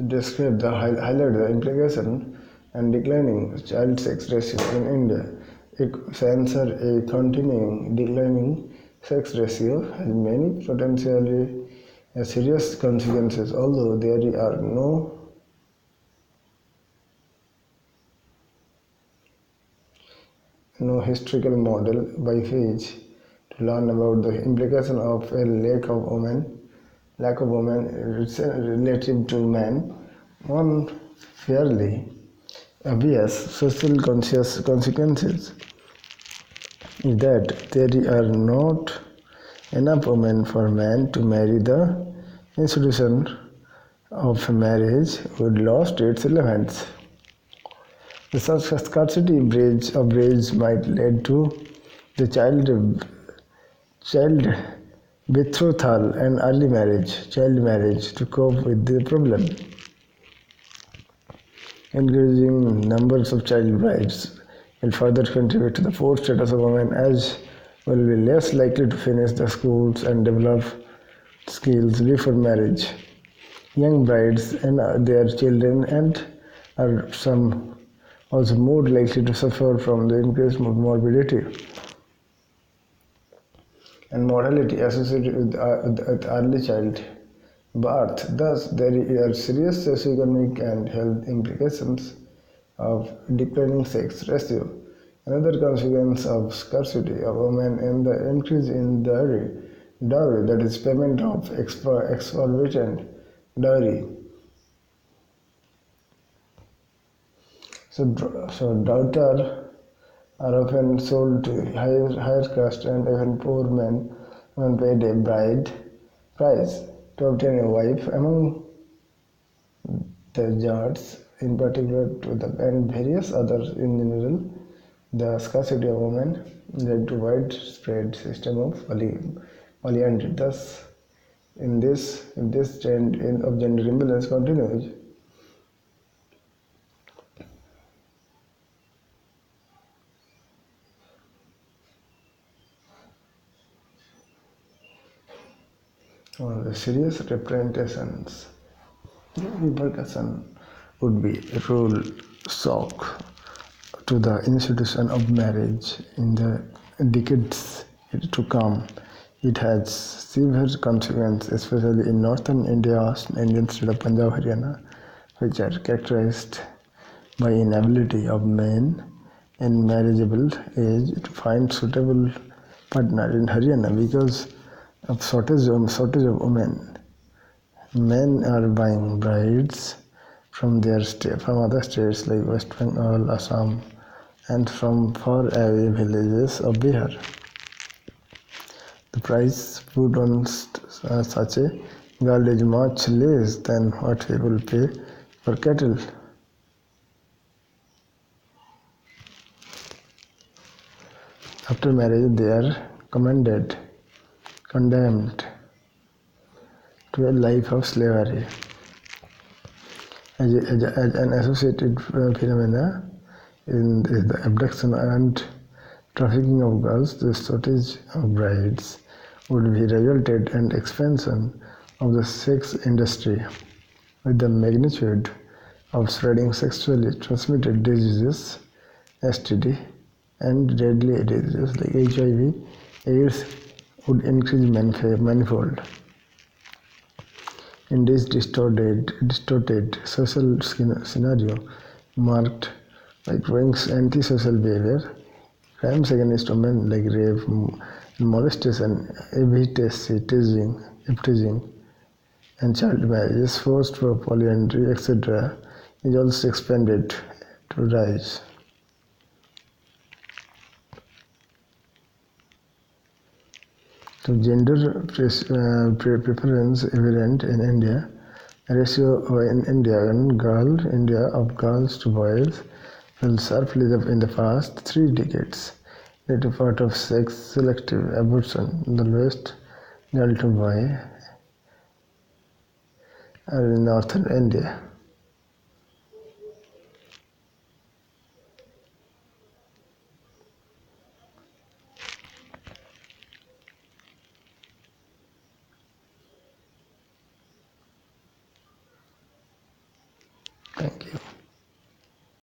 describe the highlight the implication and declining child sex ratio in India. Answer: a continuing declining sex ratio has many potentially serious consequences, although there are no historical model by which to learn about the implication of a lack of women relative to men. One fairly obvious social consequences is that there are not enough women for men to marry. The institution of marriage would lost its relevance. The scarcity of bridge might lead to the child betrothal and child marriage to cope with the problem. Encouraging numbers of child brides will further contribute to the poor status of women, as will be less likely to finish the schools and develop skills before marriage. Young brides and their children are some also more likely to suffer from the increased morbidity and mortality associated with early child birth. Thus, there are serious socioeconomic and health implications of declining sex ratio. Another consequence of scarcity of women is the increase in dowry, that is, payment of exorbitant dowry. So daughters are often sold to higher caste and even poor men when paid a bride price to obtain a wife. Among the Jats, in particular, and various others in general, the scarcity of women led to widespread system of polyandry. Thus, if this trend of gender imbalance continues, the serious repercussion would be a real shock to the institution of marriage in the decades to come. It has severe consequences, especially in northern Indian state of Punjab, Haryana, which are characterized by inability of men in marriageable age to find suitable partner. In Haryana, because of shortage of women, men are buying brides from other states like West Bengal, Assam, and from far away villages of Bihar. The price put on such a girl is much less than what people pay for cattle. After marriage, they are condemned to a life of slavery. As an associated phenomena in the abduction and trafficking of girls, the shortage of brides would be resulted in expansion of the sex industry, with the magnitude of spreading sexually transmitted diseases, STD, and deadly diseases like HIV, AIDS would increase manifold. In this distorted social scenario, marked by growing antisocial behavior, crimes against women like rape, molestation, teasing, and child marriages, forced for polyandry, etc., is also expanded to rise. So gender preference evident in India. Ratio in India of girls to boys fell sharply in the past 3 decades. Due to part of sex-selective abortion, the lowest girl to boy are in northern India. Thank you.